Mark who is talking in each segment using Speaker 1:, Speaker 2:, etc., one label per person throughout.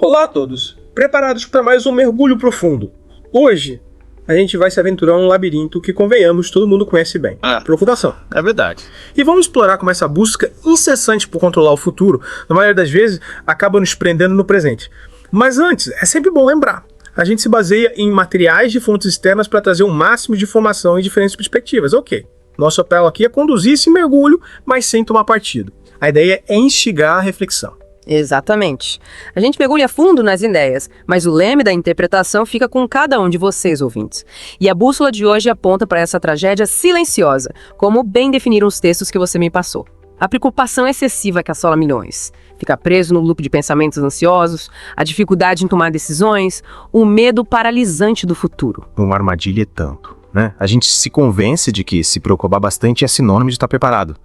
Speaker 1: Olá a todos, preparados para mais um mergulho profundo. Hoje, a gente vai se aventurar num labirinto que, convenhamos, todo mundo conhece bem. Profundação.
Speaker 2: É verdade.
Speaker 1: E vamos explorar como essa busca incessante por controlar o futuro, na maioria das vezes, acaba nos prendendo no presente. Mas antes, é sempre bom lembrar, a gente se baseia em materiais de fontes externas para trazer o máximo de informação em diferentes perspectivas. Ok, nosso apelo aqui é conduzir esse mergulho, mas sem tomar partido. A ideia é instigar a reflexão.
Speaker 3: Exatamente. A gente mergulha fundo nas ideias, mas o leme da interpretação fica com cada um de vocês, ouvintes. E a bússola de hoje aponta para essa tragédia silenciosa, como bem definiram os textos que você me passou. A preocupação excessiva que assola milhões. Ficar preso no loop de pensamentos ansiosos, a dificuldade em tomar decisões, o medo paralisante do futuro.
Speaker 2: Uma armadilha é tanto, né? A gente se convence de que se preocupar bastante é sinônimo de estar preparado.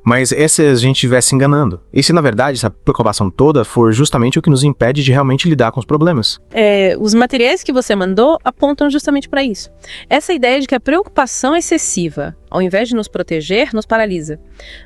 Speaker 2: Mas se a gente estiver se enganando? E se, na verdade, essa preocupação toda for justamente o que nos impede de realmente lidar com os problemas?
Speaker 4: Os materiais que você mandou apontam justamente para isso. Essa ideia de que a preocupação excessiva, ao invés de nos proteger, nos paralisa.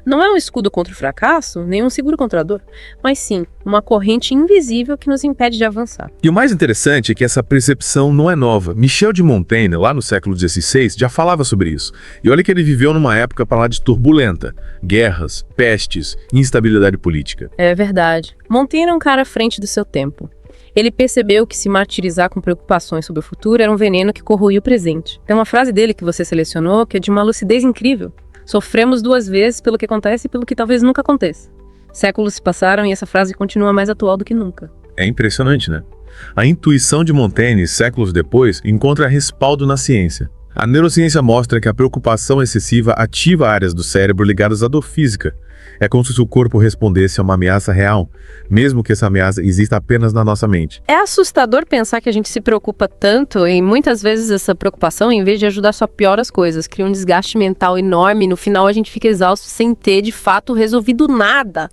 Speaker 4: Não é um escudo contra o fracasso, nem um seguro contra a dor, mas sim uma corrente invisível que nos impede de avançar.
Speaker 5: E o mais interessante é que essa percepção não é nova. Michel de Montaigne, lá no século XVI, já falava sobre isso. E olha que ele viveu numa época para lá de turbulenta. Guerras, pestes, instabilidade política.
Speaker 4: É verdade. Montaigne é um cara à frente do seu tempo. Ele percebeu que se martirizar com preocupações sobre o futuro era um veneno que corroía o presente. Tem uma frase dele que você selecionou que é de uma lucidez incrível. Sofremos duas vezes pelo que acontece e pelo que talvez nunca aconteça. Séculos se passaram e essa frase continua mais atual do que nunca.
Speaker 5: É impressionante, né? A intuição de Montaigne, séculos depois, encontra respaldo na ciência. A neurociência mostra que a preocupação excessiva ativa áreas do cérebro ligadas à dor física. É como se o corpo respondesse a uma ameaça real, mesmo que essa ameaça exista apenas na nossa mente.
Speaker 4: É assustador pensar que a gente se preocupa tanto e muitas vezes essa preocupação, em vez de ajudar, só piora as coisas. Cria um desgaste mental enorme e no final a gente fica exausto sem ter, de fato, resolvido nada.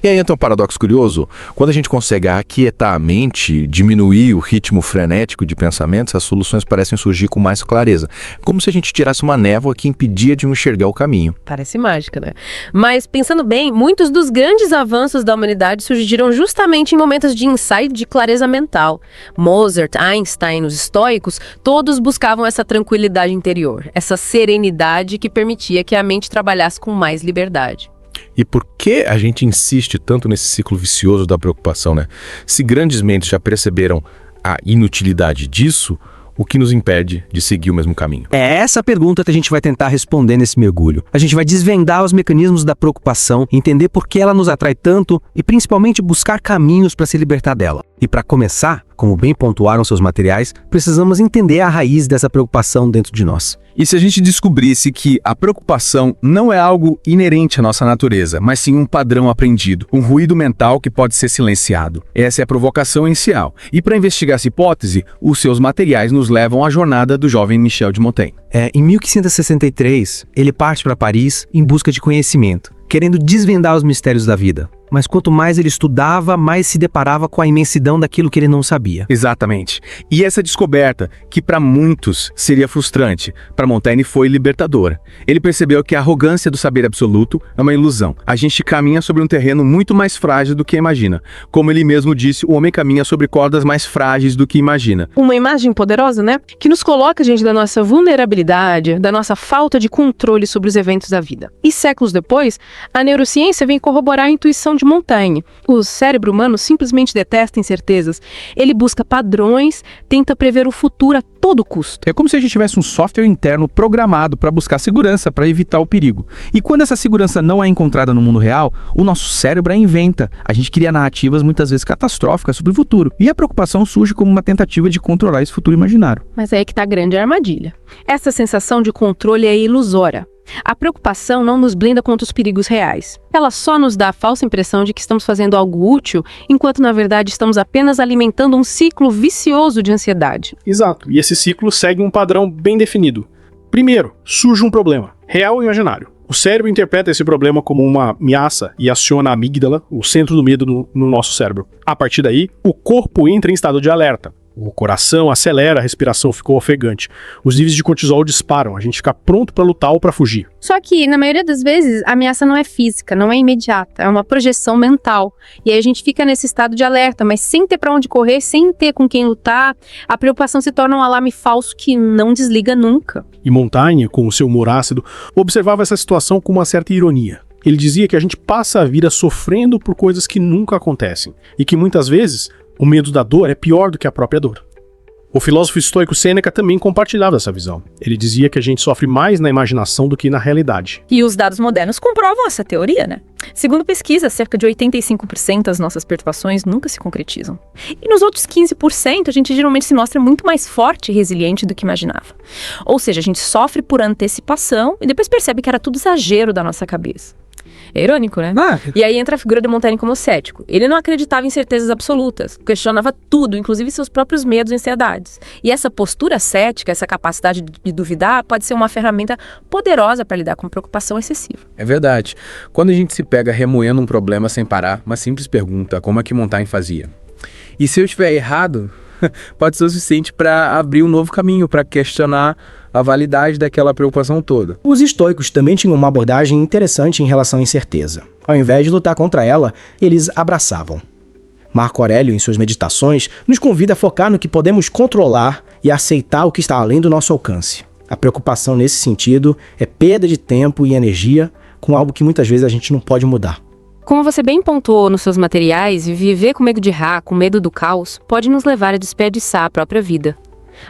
Speaker 6: E aí entra um paradoxo curioso. Quando a gente consegue aquietar a mente, diminuir o ritmo frenético de pensamentos, as soluções parecem surgir com mais clareza. Como se a gente tirasse uma névoa que impedia de enxergar o caminho.
Speaker 4: Parece mágica, né? Mas, pensando bem, muitos dos grandes avanços da humanidade surgiram justamente em momentos de insight, de clareza mental. Mozart, Einstein, os estoicos, todos buscavam essa tranquilidade interior, essa serenidade que permitia que a mente trabalhasse com mais liberdade.
Speaker 6: E por que a gente insiste tanto nesse ciclo vicioso da preocupação, né? Se grandes mentes já perceberam a inutilidade disso, o que nos impede de seguir o mesmo caminho?
Speaker 7: É essa pergunta que a gente vai tentar responder nesse mergulho. A gente vai desvendar os mecanismos da preocupação, entender por que ela nos atrai tanto e principalmente buscar caminhos para se libertar dela. E para começar, como bem pontuaram seus materiais, precisamos entender a raiz dessa preocupação dentro de nós.
Speaker 8: E se a gente descobrisse que a preocupação não é algo inerente à nossa natureza, mas sim um padrão aprendido, um ruído mental que pode ser silenciado? Essa é a provocação inicial. E para investigar essa hipótese, os seus materiais nos levam à jornada do jovem Michel de Montaigne.
Speaker 7: Em 1563, ele parte para Paris em busca de conhecimento, querendo desvendar os mistérios da vida. Mas quanto mais ele estudava, mais se deparava com a imensidão daquilo que ele não sabia.
Speaker 8: Exatamente. E essa descoberta, que para muitos seria frustrante, para Montaigne foi libertadora. Ele percebeu que a arrogância do saber absoluto é uma ilusão. A gente caminha sobre um terreno muito mais frágil do que imagina. Como ele mesmo disse, o homem caminha sobre cordas mais frágeis do que imagina.
Speaker 4: Uma imagem poderosa, né? Que nos coloca diante da nossa vulnerabilidade, da nossa falta de controle sobre os eventos da vida. E séculos depois, a neurociência vem corroborar a intuição de Montaigne. O cérebro humano simplesmente detesta incertezas. Ele busca padrões, tenta prever o futuro a todo custo.
Speaker 8: É como se a gente tivesse um software interno programado para buscar segurança, para evitar o perigo. E quando essa segurança não é encontrada no mundo real, o nosso cérebro a inventa. A gente cria narrativas muitas vezes catastróficas sobre o futuro. E a preocupação surge como uma tentativa de controlar esse futuro imaginário.
Speaker 4: Mas é aí que está a grande armadilha. Essa sensação de controle é ilusória. A preocupação não nos blinda contra os perigos reais. Ela só nos dá a falsa impressão de que estamos fazendo algo útil, enquanto na verdade estamos apenas alimentando um ciclo vicioso de ansiedade.
Speaker 9: Exato, e esse ciclo segue um padrão bem definido. Primeiro, surge um problema, real ou imaginário. O cérebro interpreta esse problema como uma ameaça e aciona a amígdala, o centro do medo no nosso cérebro. A partir daí, o corpo entra em estado de alerta. O coração acelera, a respiração ficou ofegante. Os níveis de cortisol disparam, a gente fica pronto para lutar ou para fugir.
Speaker 4: Só que, na maioria das vezes, a ameaça não é física, não é imediata, é uma projeção mental. E aí a gente fica nesse estado de alerta, mas sem ter para onde correr, sem ter com quem lutar, a preocupação se torna um alarme falso que não desliga nunca.
Speaker 9: E Montaigne, com o seu humor ácido, observava essa situação com uma certa ironia. Ele dizia que a gente passa a vida sofrendo por coisas que nunca acontecem, e que muitas vezes o medo da dor é pior do que a própria dor. O filósofo estoico Sêneca também compartilhava essa visão. Ele dizia que a gente sofre mais na imaginação do que na realidade.
Speaker 10: E os dados modernos comprovam essa teoria, né? Segundo pesquisa, cerca de 85% das nossas perturbações nunca se concretizam. E nos outros 15%, a gente geralmente se mostra muito mais forte e resiliente do que imaginava. Ou seja, a gente sofre por antecipação e depois percebe que era tudo exagero da nossa cabeça. É irônico, né? E aí entra a figura de Montaigne como cético. Ele não acreditava em certezas absolutas, questionava tudo, inclusive seus próprios medos e ansiedades. E essa postura cética, essa capacidade de duvidar, pode ser uma ferramenta poderosa para lidar com preocupação excessiva.
Speaker 8: É verdade. Quando a gente se pega remoendo um problema sem parar, uma simples pergunta, como é que Montaigne fazia? E se eu estiver errado, pode ser o suficiente para abrir um novo caminho, para questionar a validade daquela preocupação toda.
Speaker 11: Os estoicos também tinham uma abordagem interessante em relação à incerteza. Ao invés de lutar contra ela, eles abraçavam. Marco Aurélio, em suas meditações, nos convida a focar no que podemos controlar e aceitar o que está além do nosso alcance. A preocupação nesse sentido é perda de tempo e energia com algo que muitas vezes a gente não pode mudar.
Speaker 3: Como você bem pontuou nos seus materiais, viver com medo de errar, com medo do caos, pode nos levar a desperdiçar a própria vida.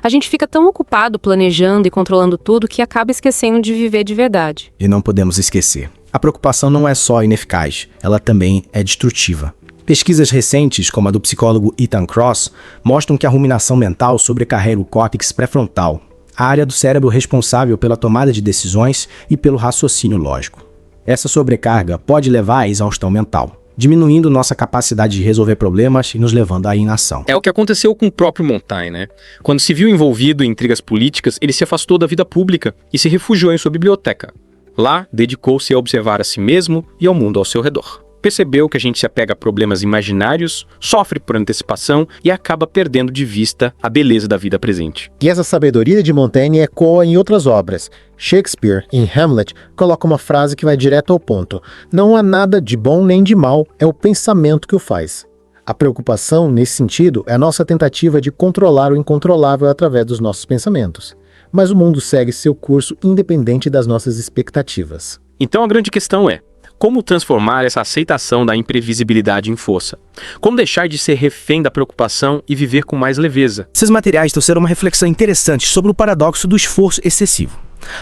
Speaker 3: A gente fica tão ocupado planejando e controlando tudo que acaba esquecendo de viver de verdade.
Speaker 11: E não podemos esquecer. A preocupação não é só ineficaz, ela também é destrutiva. Pesquisas recentes, como a do psicólogo Ethan Kross, mostram que a ruminação mental sobrecarrega o córtex pré-frontal, a área do cérebro responsável pela tomada de decisões e pelo raciocínio lógico. Essa sobrecarga pode levar à exaustão mental, diminuindo nossa capacidade de resolver problemas e nos levando à inação.
Speaker 12: É o que aconteceu com o próprio Montaigne, né? Quando se viu envolvido em intrigas políticas, ele se afastou da vida pública e se refugiou em sua biblioteca. Lá, dedicou-se a observar a si mesmo e ao mundo ao seu redor. Percebeu que a gente se apega a problemas imaginários, sofre por antecipação e acaba perdendo de vista a beleza da vida presente.
Speaker 13: E essa sabedoria de Montaigne ecoa em outras obras. Shakespeare, em Hamlet, coloca uma frase que vai direto ao ponto. Não há nada de bom nem de mal, é o pensamento que o faz. A preocupação, nesse sentido, é a nossa tentativa de controlar o incontrolável através dos nossos pensamentos. Mas o mundo segue seu curso independente das nossas expectativas.
Speaker 12: Então a grande questão é: como transformar essa aceitação da imprevisibilidade em força? Como deixar de ser refém da preocupação e viver com mais leveza?
Speaker 11: Esses materiais trouxeram uma reflexão interessante sobre o paradoxo do esforço excessivo.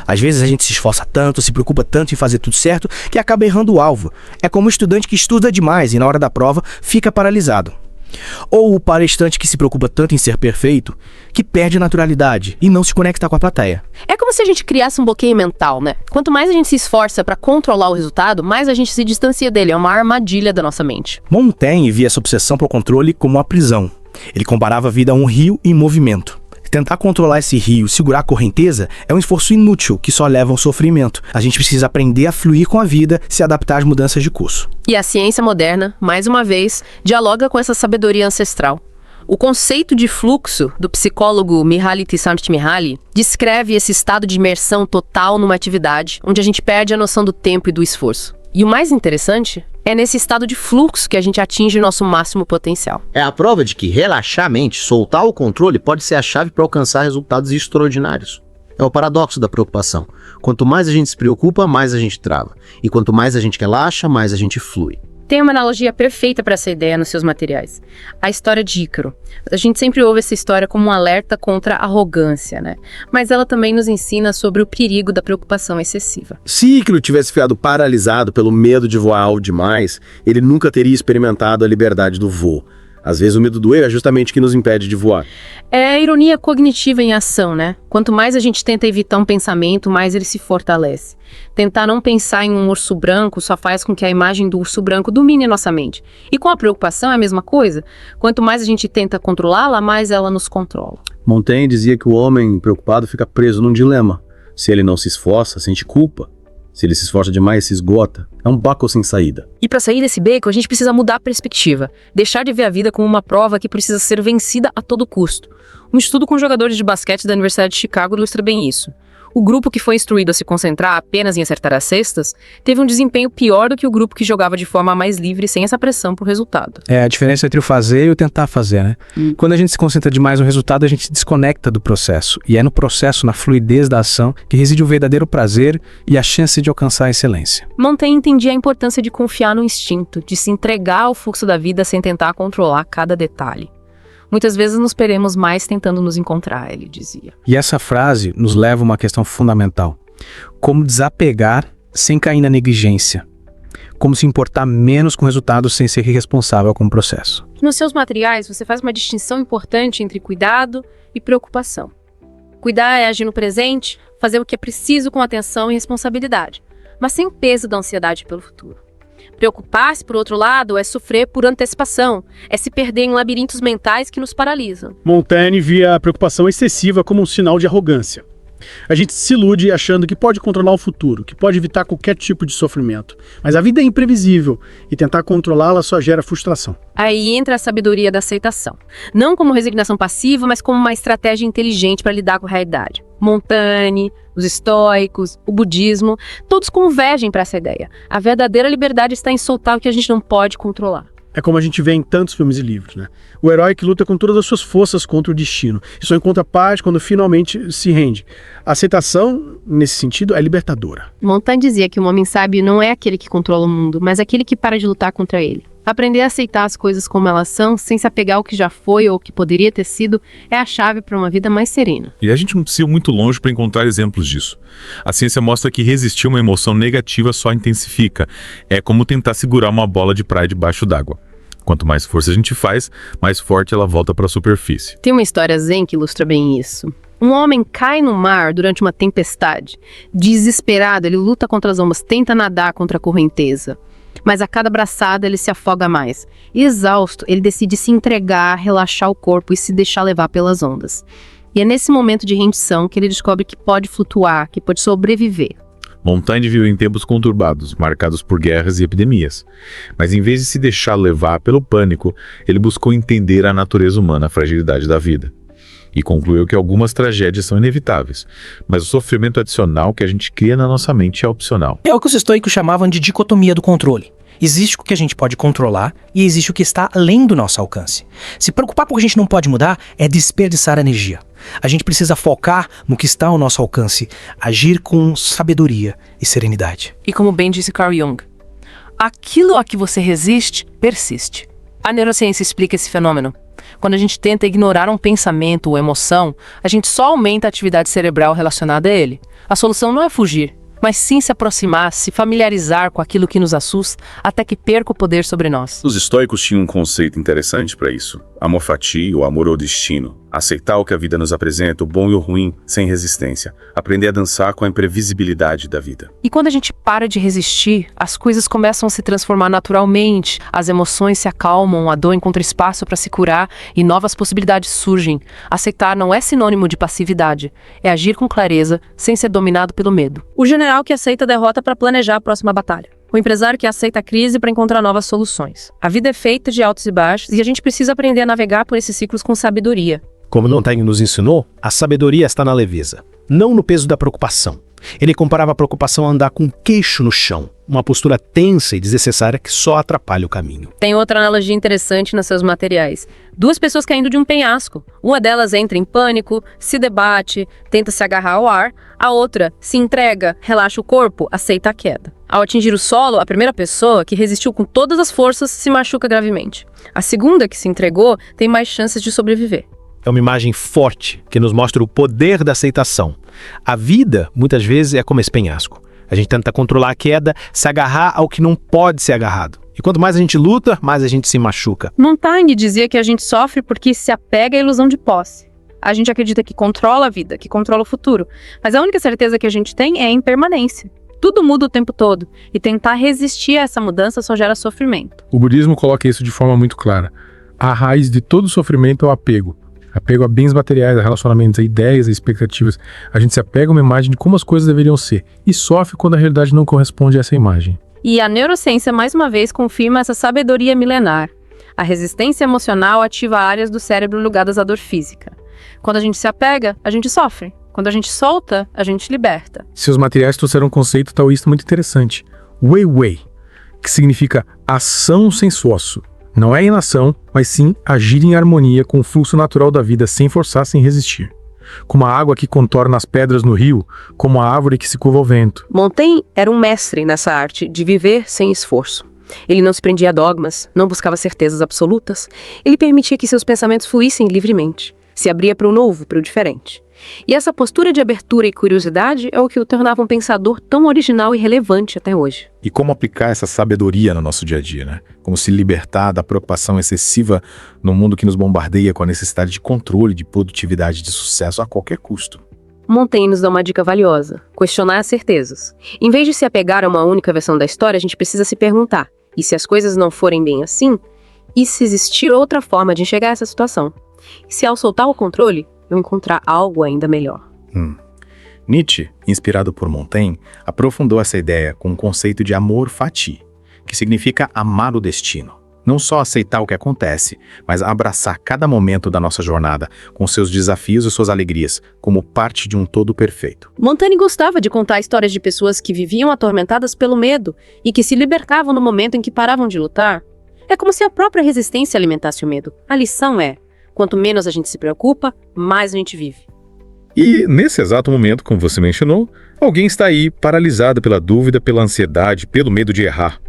Speaker 11: Às vezes a gente se esforça tanto, se preocupa tanto em fazer tudo certo, que acaba errando o alvo. É como o estudante que estuda demais e na hora da prova fica paralisado. Ou o palestrante que se preocupa tanto em ser perfeito, que perde a naturalidade e não se conecta com a plateia.
Speaker 3: É como se a gente criasse um bloqueio mental, né? Quanto mais a gente se esforça para controlar o resultado, mais a gente se distancia dele. É uma armadilha da nossa mente.
Speaker 11: Montaigne via essa obsessão pelo controle como uma prisão. Ele comparava a vida a um rio em movimento. Tentar controlar esse rio, segurar a correnteza, é um esforço inútil que só leva ao sofrimento. A gente precisa aprender a fluir com a vida, se adaptar às mudanças de curso.
Speaker 3: E a ciência moderna, mais uma vez, dialoga com essa sabedoria ancestral. O conceito de fluxo do psicólogo Mihaly Csikszentmihalyi descreve esse estado de imersão total numa atividade, onde a gente perde a noção do tempo e do esforço. E o mais interessante é nesse estado de fluxo que a gente atinge o nosso máximo potencial.
Speaker 14: É a prova de que relaxar a mente, soltar o controle, pode ser a chave para alcançar resultados extraordinários. É o paradoxo da preocupação. Quanto mais a gente se preocupa, mais a gente trava. E quanto mais a gente relaxa, mais a gente flui.
Speaker 4: Tem uma analogia perfeita para essa ideia nos seus materiais. A história de Ícaro. A gente sempre ouve essa história como um alerta contra a arrogância, né? Mas ela também nos ensina sobre o perigo da preocupação excessiva.
Speaker 8: Se Ícaro tivesse ficado paralisado pelo medo de voar alto demais, ele nunca teria experimentado a liberdade do voo. Às vezes o medo do erro é justamente o que nos impede de voar.
Speaker 4: É a ironia cognitiva em ação, né? Quanto mais a gente tenta evitar um pensamento, mais ele se fortalece. Tentar não pensar em um urso branco só faz com que a imagem do urso branco domine a nossa mente. E com a preocupação é a mesma coisa. Quanto mais a gente tenta controlá-la, mais ela nos controla.
Speaker 8: Montaigne dizia que o homem preocupado fica preso num dilema. Se ele não se esforça, sente culpa.
Speaker 15: Se ele se esforça demais, se esgota. É um beco sem saída.
Speaker 4: E para sair desse beco, a gente precisa mudar a perspectiva. Deixar de ver a vida como uma prova que precisa ser vencida a todo custo. Um estudo com jogadores de basquete da Universidade de Chicago ilustra bem isso. O grupo que foi instruído a se concentrar apenas em acertar as cestas teve um desempenho pior do que o grupo que jogava de forma mais livre, sem essa pressão por resultado.
Speaker 7: É a diferença entre o fazer e o tentar fazer, né? Quando a gente se concentra demais no resultado, a gente se desconecta do processo. E é no processo, na fluidez da ação, que reside o verdadeiro prazer e a chance de alcançar a excelência.
Speaker 4: Montaigne entendia a importância de confiar no instinto, de se entregar ao fluxo da vida sem tentar controlar cada detalhe. Muitas vezes nos perdemos mais tentando nos encontrar, ele dizia.
Speaker 7: E essa frase nos leva a uma questão fundamental. Como desapegar sem cair na negligência. Como se importar menos com o resultado sem ser responsável com o processo.
Speaker 4: Nos seus materiais, você faz uma distinção importante entre cuidado e preocupação. Cuidar é agir no presente, fazer o que é preciso com atenção e responsabilidade, mas sem o peso da ansiedade pelo futuro. Preocupar-se, por outro lado, é sofrer por antecipação, é se perder em labirintos mentais que nos paralisam.
Speaker 9: Montaigne via a preocupação excessiva como um sinal de arrogância. A gente se ilude achando que pode controlar o futuro, que pode evitar qualquer tipo de sofrimento. Mas a vida é imprevisível e tentar controlá-la só gera frustração.
Speaker 4: Aí entra a sabedoria da aceitação. Não como resignação passiva, mas como uma estratégia inteligente para lidar com a realidade. Montaigne, os estoicos, o budismo, todos convergem para essa ideia. A verdadeira liberdade está em soltar o que a gente não pode controlar.
Speaker 9: É como a gente vê em tantos filmes e livros, né? O herói que luta com todas as suas forças contra o destino e só encontra paz quando finalmente se rende. A aceitação, nesse sentido, é libertadora.
Speaker 4: Montaigne dizia que um homem sábio não é aquele que controla o mundo, mas aquele que para de lutar contra ele. Aprender a aceitar as coisas como elas são, sem se apegar ao que já foi ou que poderia ter sido, é a chave para uma vida mais serena.
Speaker 5: E a gente não precisa ir muito longe para encontrar exemplos disso. A ciência mostra que resistir a uma emoção negativa só intensifica. É como tentar segurar uma bola de praia debaixo d'água. Quanto mais força a gente faz, mais forte ela volta para a superfície.
Speaker 4: Tem uma história zen que ilustra bem isso. Um homem cai no mar durante uma tempestade. Desesperado, ele luta contra as ondas, tenta nadar contra a correnteza. Mas a cada braçada ele se afoga mais. Exausto, ele decide se entregar, relaxar o corpo e se deixar levar pelas ondas. E é nesse momento de rendição que ele descobre que pode flutuar, que pode sobreviver.
Speaker 5: Montaigne viveu em tempos conturbados, marcados por guerras e epidemias. Mas em vez de se deixar levar pelo pânico, ele buscou entender a natureza humana, a fragilidade da vida. E concluiu que algumas tragédias são inevitáveis, mas o sofrimento adicional que a gente cria na nossa mente é opcional.
Speaker 16: É o que os estoicos chamavam de dicotomia do controle. Existe o que a gente pode controlar e existe o que está além do nosso alcance. Se preocupar com o que a gente não pode mudar é desperdiçar energia. A gente precisa focar no que está ao nosso alcance, agir com sabedoria e serenidade.
Speaker 3: E como bem disse Carl Jung, aquilo a que você resiste, persiste. A neurociência explica esse fenômeno. Quando a gente tenta ignorar um pensamento ou emoção, a gente só aumenta a atividade cerebral relacionada a ele. A solução não é fugir, mas sim se aproximar, se familiarizar com aquilo que nos assusta, até que perca o poder sobre nós.
Speaker 17: Os estoicos tinham um conceito interessante para isso. Amor fati, ou amor ao destino. Aceitar o que a vida nos apresenta, o bom e o ruim, sem resistência. Aprender a dançar com a imprevisibilidade da vida.
Speaker 3: E quando a gente para de resistir, as coisas começam a se transformar naturalmente, as emoções se acalmam, a dor encontra espaço para se curar e novas possibilidades surgem. Aceitar não é sinônimo de passividade, é agir com clareza, sem ser dominado pelo medo.
Speaker 10: O general que aceita a derrota para planejar a próxima batalha. O empresário que aceita a crise para encontrar novas soluções. A vida é feita de altos e baixos e a gente precisa aprender a navegar por esses ciclos com sabedoria.
Speaker 11: Como Montaigne nos ensinou, a sabedoria está na leveza, não no peso da preocupação. Ele comparava a preocupação a andar com o queixo no chão, uma postura tensa e desnecessária que só atrapalha o caminho.
Speaker 4: Tem outra analogia interessante nos seus materiais. Duas pessoas caindo de um penhasco. Uma delas entra em pânico, se debate, tenta se agarrar ao ar. A outra se entrega, relaxa o corpo, aceita a queda. Ao atingir o solo, a primeira pessoa, que resistiu com todas as forças, se machuca gravemente. A segunda, que se entregou, tem mais chances de sobreviver.
Speaker 11: É uma imagem forte que nos mostra o poder da aceitação. A vida, muitas vezes, é como esse penhasco. A gente tenta controlar a queda, se agarrar ao que não pode ser agarrado. E quanto mais a gente luta, mais a gente se machuca.
Speaker 10: Montaigne dizia que a gente sofre porque se apega à ilusão de posse. A gente acredita que controla a vida, que controla o futuro. Mas a única certeza que a gente tem é a impermanência. Tudo muda o tempo todo. E tentar resistir a essa mudança só gera sofrimento.
Speaker 5: O budismo coloca isso de forma muito clara. A raiz de todo sofrimento é o apego.
Speaker 9: Apego a bens materiais, a relacionamentos, a ideias, a expectativas. A gente se apega a uma imagem de como as coisas deveriam ser e sofre quando a realidade não corresponde a essa imagem.
Speaker 4: E a neurociência, mais uma vez, confirma essa sabedoria milenar. A resistência emocional ativa áreas do cérebro ligadas à dor física. Quando a gente se apega, a gente sofre. Quando a gente solta, a gente liberta.
Speaker 9: Seus materiais trouxeram um conceito taoísta muito interessante. Wei Wei, que significa ação sem esforço. Não é inação, mas sim agir em harmonia com o fluxo natural da vida sem forçar, sem resistir. Como a água que contorna as pedras no rio, como a árvore que se curva ao vento.
Speaker 3: Montaigne era um mestre nessa arte de viver sem esforço. Ele não se prendia a dogmas, não buscava certezas absolutas. Ele permitia que seus pensamentos fluíssem livremente. Se abria para o novo, para o diferente. E essa postura de abertura e curiosidade é o que o tornava um pensador tão original e relevante até hoje.
Speaker 5: E como aplicar essa sabedoria no nosso dia a dia, né? Como se libertar da preocupação excessiva no mundo que nos bombardeia com a necessidade de controle, de produtividade, de sucesso a qualquer custo.
Speaker 3: Montaigne nos dá uma dica valiosa: questionar as certezas. Em vez de se apegar a uma única versão da história, a gente precisa se perguntar: e se as coisas não forem bem assim? E se existir outra forma de enxergar essa situação? E se ao soltar o controle, eu encontrar algo ainda melhor?
Speaker 2: Nietzsche, inspirado por Montaigne, aprofundou essa ideia com o conceito de amor fati, que significa amar o destino. Não só aceitar o que acontece, mas abraçar cada momento da nossa jornada, com seus desafios e suas alegrias, como parte de um todo perfeito.
Speaker 3: Montaigne gostava de contar histórias de pessoas que viviam atormentadas pelo medo e que se libertavam no momento em que paravam de lutar. É como se a própria resistência alimentasse o medo. A lição é: quanto menos a gente se preocupa, mais a gente vive.
Speaker 5: E nesse exato momento, como você mencionou, alguém está aí paralisado pela dúvida, pela ansiedade, pelo medo de errar.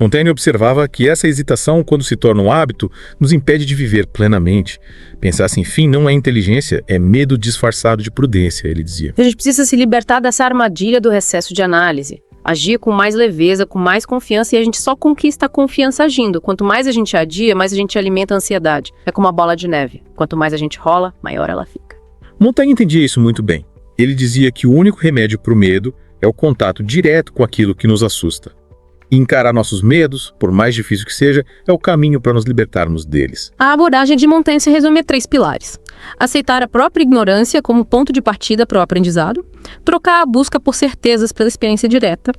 Speaker 5: Montaigne observava que essa hesitação, quando se torna um hábito, nos impede de viver plenamente. Pensar sem fim não é inteligência, é medo disfarçado de prudência, ele dizia.
Speaker 3: A gente precisa se libertar dessa armadilha do excesso de análise. Agir com mais leveza, com mais confiança, e a gente só conquista a confiança agindo. Quanto mais a gente adia, mais a gente alimenta a ansiedade. É como uma bola de neve. Quanto mais a gente rola, maior ela fica.
Speaker 5: Montaigne entendia isso muito bem. Ele dizia que o único remédio para o medo é o contato direto com aquilo que nos assusta. E encarar nossos medos, por mais difícil que seja, é o caminho para nos libertarmos deles.
Speaker 4: A abordagem de Montaigne se resume a 3 pilares: aceitar a própria ignorância como ponto de partida para o aprendizado, trocar a busca por certezas pela experiência direta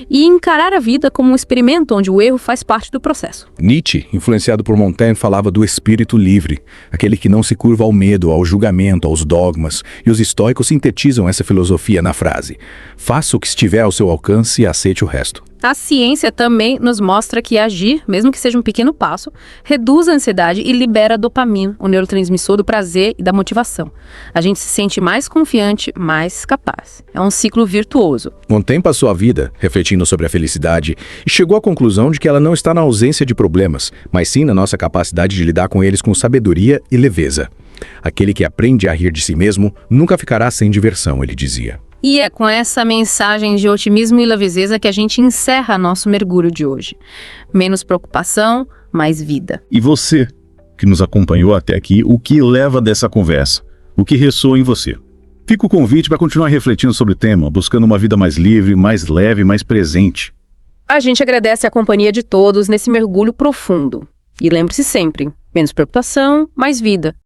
Speaker 4: e encarar a vida como um experimento onde o erro faz parte do processo.
Speaker 6: Nietzsche, influenciado por Montaigne, falava do espírito livre, aquele que não se curva ao medo, ao julgamento, aos dogmas, e os estoicos sintetizam essa filosofia na frase: faça o que estiver ao seu alcance e aceite o resto.
Speaker 4: A ciência também nos mostra que agir, mesmo que seja um pequeno passo, reduz a ansiedade e libera a dopamina, o neurotransmissor do prazer e da motivação. A gente se sente mais confiante, mais capaz. É um ciclo virtuoso.
Speaker 6: Montaigne passou a vida refletindo sobre a felicidade e chegou à conclusão de que ela não está na ausência de problemas, mas sim na nossa capacidade de lidar com eles com sabedoria e leveza. Aquele que aprende a rir de si mesmo nunca ficará sem diversão, ele dizia.
Speaker 4: E é com essa mensagem de otimismo e leveza que a gente encerra nosso mergulho de hoje. Menos preocupação, mais vida.
Speaker 17: E você, que nos acompanhou até aqui, o que leva dessa conversa? O que ressoa em você? Fica o convite para continuar refletindo sobre o tema, buscando uma vida mais livre, mais leve, mais presente.
Speaker 3: A gente agradece a companhia de todos nesse mergulho profundo. E lembre-se sempre, menos preocupação, mais vida.